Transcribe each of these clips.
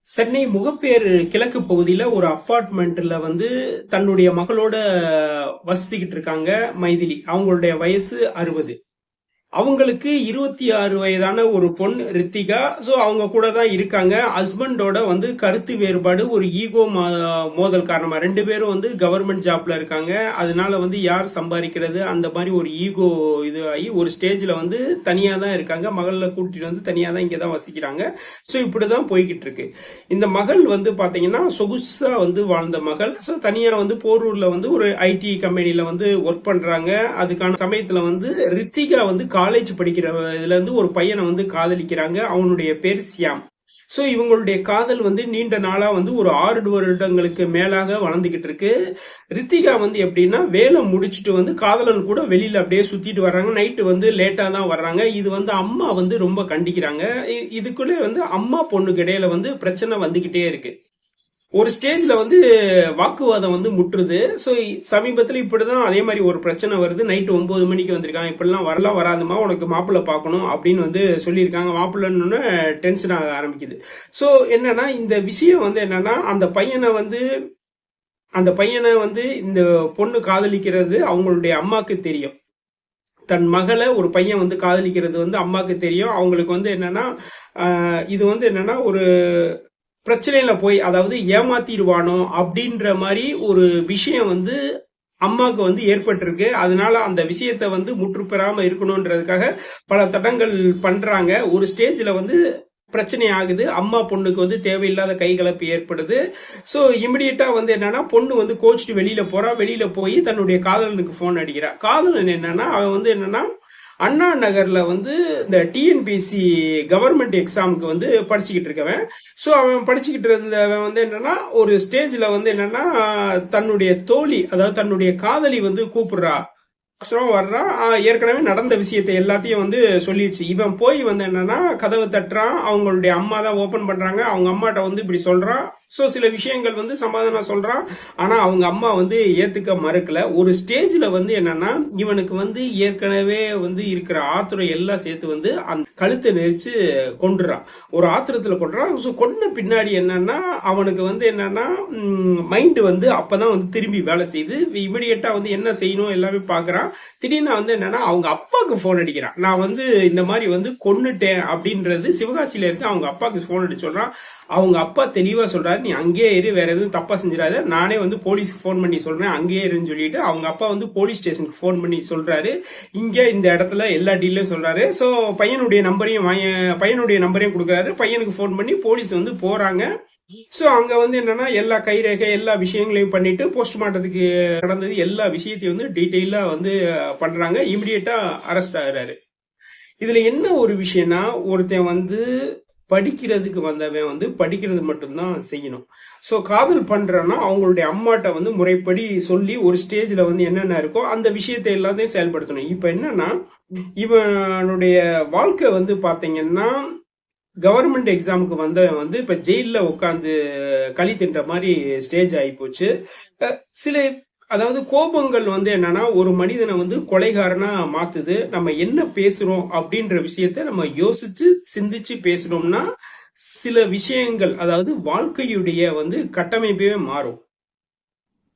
சென்னை முகப்பேர் கிழக்கு பகுதியில ஒரு அப்பார்ட்மெண்ட்ல வந்து தன்னுடைய மகளோட வசிச்சுக்கிட்டு இருக்காங்க மைதிலி. அவங்களுடைய வயசு 60. அவங்களுக்கு 26 வயதான ஒரு பொண்ணு ரித்திகா. சோ அவங்க கூட தான் இருக்காங்க. ஹஸ்பண்டோட வந்து கருத்து வேறுபாடு, ஒரு ஈகோ மோதல் காரணமா 2 பேரும் வந்து கவர்மெண்ட் ஜாப்ல இருக்காங்க. அதனால வந்து யார் சம்பாதிக்கிறது அந்த மாதிரி ஒரு ஈகோ இது ஆகி ஒரு ஸ்டேஜ்ல வந்து தனியா தான் இருக்காங்க. மகளை கூட்டிட்டு வந்து தனியா தான் இங்க தான் வசிக்கிறாங்க. சோ இப்படிதான் போய்கிட்டு இருக்கு. இந்த மகள் வந்து பாத்தீங்கன்னா சொகுசா வந்து வாழ்ந்த மகள். சோ தனியா வந்து போரூர்ல வந்து ஒரு ஐடி கம்பெனில வந்து ஒர்க் பண்றாங்க. அதுக்கான சமயத்துல வந்து ரித்திகா வந்து காலேஜ் படிக்கிற இதுல இருந்து ஒரு பையனை வந்து காதலிக்கிறாங்க. அவனுடைய பேர் சியாம். சோ இவங்களுடைய காதல் வந்து நீண்ட நாளா வந்து ஒரு 6 வருடங்களுக்கு மேலாக வளர்ந்துகிட்டு இருக்கு. ரித்திகா வந்து எப்படின்னா வேலை முடிச்சுட்டு வந்து காதலன் கூட வெளியில அப்படியே சுத்திட்டு வர்றாங்க. நைட்டு வந்து லேட்டா தான் வர்றாங்க. இது வந்து அம்மா வந்து ரொம்ப கண்டிக்கிறாங்க. இதுக்குள்ளே வந்து அம்மா பொண்ணுக்கு இடையில வந்து பிரச்சனை வந்துகிட்டே இருக்கு. ஒரு ஸ்டேஜ்ல வந்து வாக்குவாதம் வந்து முற்றுது. சோ சமீபத்துல இப்படிதான் அதே மாதிரி ஒரு பிரச்சனை வருது. நைட்டு 9 மணிக்கு வந்திருக்காங்க. இப்படிலாம் வரலாம் வராதுமா, உனக்கு மாப்பிள்ளை பார்க்கணும் அப்படின்னு வந்து சொல்லியிருக்காங்க. மாப்பிள்ளைன்னு டென்ஷன் ஆக ஆரம்பிக்குது. சோ என்னன்னா இந்த விஷயம் வந்து என்னன்னா அந்த பையனை வந்து இந்த பொண்ணு காதலிக்கிறது அவங்களுடைய அம்மாக்கு தெரியும். தன் மகளை ஒரு பையன் வந்து காதலிக்கிறது வந்து அம்மாக்கு தெரியும். அவங்களுக்கு வந்து என்னன்னா இது வந்து என்னன்னா ஒரு பிரச்சனையில போய் அதாவது ஏமாத்திடுவானோ அப்படின்ற மாதிரி ஒரு விஷயம் வந்து அம்மாவுக்கு வந்து ஏற்பட்டிருக்கு. அதனால அந்த விஷயத்த வந்து முற்றுப்பெறாம இருக்கணும்ன்றதுக்காக பல தடங்கள் பண்றாங்க. ஒரு ஸ்டேஜ்ல வந்து பிரச்சனை ஆகுது. அம்மா பொண்ணுக்கு வந்து தேவையில்லாத கைகலப்பு ஏற்படுது. சோ இமிடியட்டா வந்து என்னன்னா பொண்ணு வந்து கோச்சிட்டு வெளியில போறா. வெளியில போய் தன்னுடைய காதலனுக்கு போன் அடிக்கிறா. காதலன் என்னன்னா அவன் வந்து என்னன்னா அண்ணா நகர்ல வந்து இந்த டிஎன்பிஎஸ்சி கவர்மெண்ட் எக்ஸாமுக்கு வந்து படிச்சுக்கிட்டு இருக்கவன். ஸோ அவன் படிச்சுக்கிட்டு இருந்தவன் வந்து என்னன்னா ஒரு ஸ்டேஜ்ல வந்து என்னன்னா தன்னுடைய தோழி அதாவது தன்னுடைய காதலி வந்து கூப்பிடுறா. அவசரம் வர்றான். ஏற்கனவே நடந்த விஷயத்தை எல்லாத்தையும் வந்து சொல்லிடுச்சு. இவன் போய் வந்து என்னன்னா கதவை தட்டுறான். அவங்களுடைய அம்மா தான் ஓபன் பண்றாங்க. அவங்க அம்மாட்ட வந்து இப்படி சொல்றான். சோ சில விஷயங்கள் வந்து சமாதானம் சொல்றான். ஆனா அவங்க அம்மா வந்து ஏத்துக்க மறுக்கல. ஒரு ஸ்டேஜ்ல வந்து என்னன்னா இவனுக்கு வந்து ஏற்கனவே வந்து இருக்கிற ஆத்திரம் எல்லாம் சேர்த்து வந்து அந்த கழுத்தை நெரிச்சு கொண்டுறான். ஒரு ஆத்திரத்துல கொண்டுறான். ஸோ கொன்ன பின்னாடி என்னன்னா அவனுக்கு வந்து என்னன்னா மைண்ட் வந்து அப்பதான் வந்து திரும்பி வேலை செய்யுது. இமிடியேட்டா வந்து என்ன செய்யணும் எல்லாமே பாக்குறான். திடீர்னு வந்து என்னன்னா அவங்க அப்பாவுக்கு போன் அடிக்கிறான். நான் வந்து இந்த மாதிரி வந்து கொன்னுட்டேன் அப்படின்றது சிவகாசியில இருக்கு. அவங்க அப்பாவுக்கு போன் அடிச்சு சொல்றான். அவங்க அப்பா தெளிவா சொல்றாரு, நீ அங்கேயே இரு, வேற எதுவும் தப்பா செஞ்சிடாத, நானே வந்து போலீஸ்க்கு போன் பண்ணி சொல்றேன், அங்கேயே இருன்னு சொல்லிட்டு அவங்க அப்பா வந்து போலீஸ் ஸ்டேஷனுக்கு போன் பண்ணி சொல்றாரு. இங்க இந்த இடத்துல எல்லா டீலையும் சொல்றாரு. சோ பையனுடைய நம்பரையும் கொடுக்குறாரு. பையனுக்கு போன் பண்ணி போலீஸ் வந்து போறாங்க. சோ அங்க வந்து என்னன்னா எல்லா கைரேகை எல்லா விஷயங்களையும் பண்ணிட்டு போஸ்ட்மார்ட்டத்துக்கு நடந்தது எல்லா விஷயத்தையும் வந்து டீட்டெயிலா வந்து பண்றாங்க. இமிடியேட்டா அரெஸ்ட் ஆகுறாரு. இதுல என்ன ஒரு விஷயம்னா ஒருத்தன் வந்து படிக்கிறதுக்கு வந்தவன் வந்து படிக்கிறது மட்டும்தான் செய்யணும். சோ காதல் பண்றன்னா அவங்களுடைய அம்மாட்ட வந்து முறைப்படி சொல்லி ஒரு ஸ்டேஜ்ல வந்து என்னென்ன இருக்கோ அந்த விஷயத்தை எல்லாத்தையும் செயல்படுத்தணும். இப்ப என்னன்னா இவனுடைய வாழ்க்கை வந்து பாத்தீங்கன்னா கவர்மெண்ட் எக்ஸாமுக்கு வந்தவன் வந்து இப்ப ஜெயில உட்காந்து களி தின்ற மாதிரி ஸ்டேஜ் ஆகி போச்சு. சில அதாவது கோபங்கள் வந்து என்னன்னா ஒரு மனிதனை வந்து கொலைகாரனா மாத்துது. நம்ம என்ன பேசுறோம் அப்படின்ற விஷயத்த நம்ம யோசிச்சு சிந்திச்சு பேசணும்னா சில விஷயங்கள் அதாவது வாழ்க்கையுடைய வந்து கட்டமைப்பே மாறும்.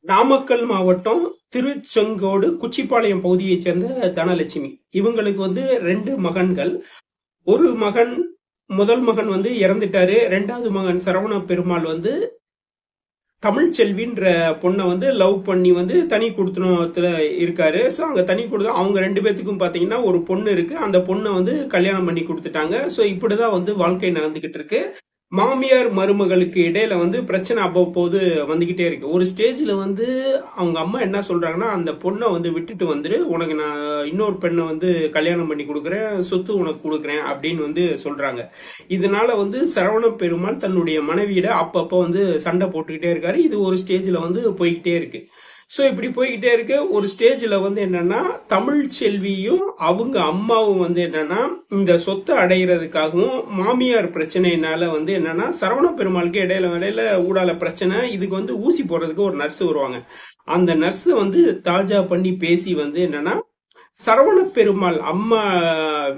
நாமக்கல் மாவட்டம் திருச்செங்கோடு குச்சிப்பாளையம் பகுதியைச் சேர்ந்த தனலட்சுமி. இவங்களுக்கு வந்து 2 மகன்கள். ஒரு மகன் முதல் மகன் வந்து இறந்துட்டாரு. 2வது மகன் சரவண பெருமாள் வந்து தமிழ்ச்செல்வின்ற பொண்ணை வந்து லவ் பண்ணி வந்து தனி குடுத்தனத்துல இருக்காரு. ஸோ அங்க தனி கொடுத்தா அவங்க 2 பேத்துக்கும் பாத்தீங்கன்னா ஒரு பொண்ணு இருக்கு. அந்த பொண்ணை வந்து கல்யாணம் பண்ணி கொடுத்துட்டாங்க. ஸோ இப்படிதான் வந்து வாழ்க்கை நடந்துகிட்டு இருக்கு. மாமியார் மருமகளுக்கு இடையில வந்து பிரச்சனை அவ்வப்போது வந்துகிட்டே இருக்கு. ஒரு ஸ்டேஜ்ல வந்து அவங்க அம்மா என்ன சொல்றாங்கன்னா அந்த பொண்ணை வந்து விட்டுட்டு வந்துரு, உனக்கு நான் இன்னொரு பெண்ணை வந்து கல்யாணம் பண்ணி கொடுக்குறேன், சொத்து உனக்கு கொடுக்குறேன் அப்படின்னு வந்து சொல்றாங்க. இதனால வந்து சரவண பெருமாள் தன்னுடைய மனைவியிட அப்பப்போ வந்து சண்டை போட்டுக்கிட்டே இருக்காரு. இது ஒரு ஸ்டேஜ்ல வந்து போய்கிட்டே இருக்கு. சோ இப்படி போய்கிட்டே இருக்கு. ஒரு ஸ்டேஜ்ல வந்து என்னன்னா தமிழ் செல்வியும் அவங்க அம்மாவும் வந்து என்னன்னா இந்த சொத்தை அடைகிறதுக்காகவும் மாமியார் பிரச்சனையினால வந்து என்னன்னா சரவண பெருமாளுக்கு இடையில ஊடால பிரச்சனை. இதுக்கு வந்து ஊசி போடுறதுக்கு ஒரு நர்ஸ் வருவாங்க. அந்த நர்ஸ் வந்து தாஜா பண்ணி பேசி வந்து என்னன்னா சரவண பெருமாள் அம்மா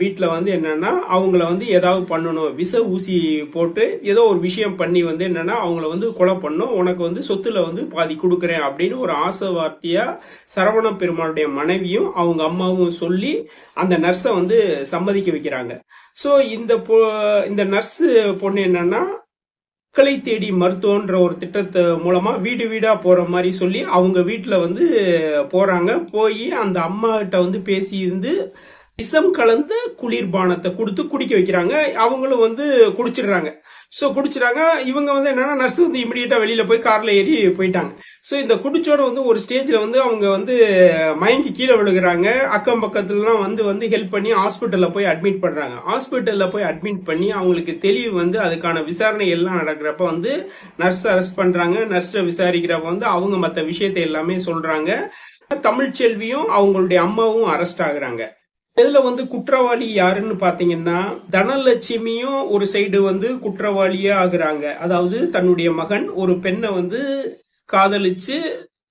வீட்டில் வந்து என்னன்னா அவங்கள வந்து ஏதாவது பண்ணணும், விஷ ஊசி போட்டு ஏதோ ஒரு விஷயம் பண்ணி வந்து என்னன்னா அவங்கள வந்து கொலை பண்ணும், உனக்கு வந்து சொத்துல வந்து பாதி கொடுக்குறேன் அப்படின்னு ஒரு ஆசை வார்த்தையா சரவண பெருமாளுடைய மனைவியும் அவங்க அம்மாவும் சொல்லி அந்த நர்ஸை வந்து சம்மதிக்க வைக்கிறாங்க. ஸோ இந்த நர்ஸ் பொண்ணு என்னன்னா மக்களை தேடி மருத்துவன்ற ஒரு திட்டத்தை மூலமா வீடு வீடா போற மாதிரி சொல்லி அவங்க வீட்டுல வந்து போறாங்க. போய் அந்த அம்மா கிட்ட வந்து பேசி இருந்து விஷம் கலந்த குளிர்பானத்தை கொடுத்து குடிக்க வைக்கிறாங்க. அவங்களும் வந்து குடிச்சிடுறாங்க. ஸோ குடிச்சிடாங்க. இவங்க வந்து என்னன்னா நர்ஸ் வந்து இமிடியேட்டா வெளியில போய் கார்ல ஏறி போயிட்டாங்க. ஸோ இந்த குடிச்சோட வந்து ஒரு ஸ்டேஜ்ல வந்து அவங்க வந்து மயங்கி கீழே விழுகிறாங்க. அக்கம் பக்கத்துலலாம் வந்து ஹெல்ப் பண்ணி ஹாஸ்பிட்டல்ல போய் அட்மிட் பண்றாங்க. ஹாஸ்பிட்டல்ல போய் அட்மிட் பண்ணி அவங்களுக்கு தெளிவு வந்து அதுக்கான விசாரணை எல்லாம் நடக்கிறப்ப வந்து நர்ஸ் அரெஸ்ட் பண்றாங்க. நர்ஸை விசாரிக்கிறப்ப வந்து அவங்க மற்ற விஷயத்தை எல்லாமே சொல்றாங்க. தமிழ்ச்செல்வியும் அவங்களுடைய அம்மாவும் அரெஸ்ட் ஆகுறாங்க. இதுல வந்து குற்றவாளி யாருன்னு பாத்தீங்கன்னா தனலட்சுமியும் ஒரு சைடு வந்து குற்றவாளியே ஆகுறாங்க. அதாவது தன்னுடைய மகன் ஒரு பெண்ணை வந்து காதலிச்சு,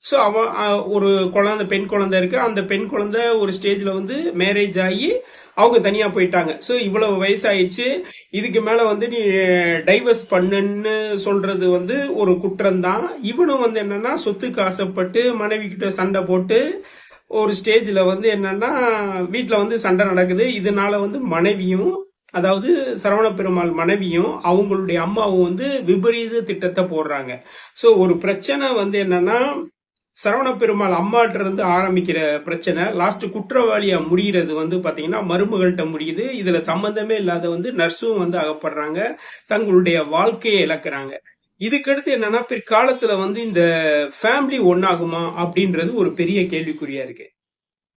ஸோ அவன் ஒரு குழந்தை, பெண் குழந்தை இருக்கு. அந்த பெண் குழந்தை ஒரு ஸ்டேஜ்ல வந்து மேரேஜ் ஆகி அவங்க தனியா போயிட்டாங்க. ஸோ இவ்வளவு வயசாயிடுச்சு, இதுக்கு மேல வந்து நீ டைவர்ஸ் பண்ணுன்னு சொல்றது வந்து ஒரு குற்றம் தான். இவனும் வந்து என்னன்னா சொத்துக்கு ஆசைப்பட்டு மனைவி கிட்ட சண்டை போட்டு ஒரு ஸ்டேஜ்ல வந்து என்னன்னா வீட்டுல வந்து சண்டை நடக்குது. இதனால வந்து மனைவியும், அதாவது சரவண பெருமாள் மனைவியும் அவங்களுடைய அம்மாவும் வந்து விபரீத திட்டத்தை போடுறாங்க. சோ ஒரு பிரச்சனை வந்து என்னன்னா சரவண பெருமாள் அம்மாட்ட இருந்து ஆரம்பிக்கிற பிரச்சனை லாஸ்ட் குற்றவாளியா முடிகிறது வந்து பாத்தீங்கன்னா மருமகள்கிட்ட முடியுது. இதுல சம்பந்தமே இல்லாத வந்து நர்ஸும் வந்து அகப்படுறாங்க, தங்களுடைய வாழ்க்கையை இழக்கிறாங்க. இதுக்கடுத்து என்னன்னா பிற்காலத்துல வந்து இந்த ஃபேமிலி ஒன்னாகுமா அப்படின்றது ஒரு பெரிய கேள்விக்குறியா இருக்கு.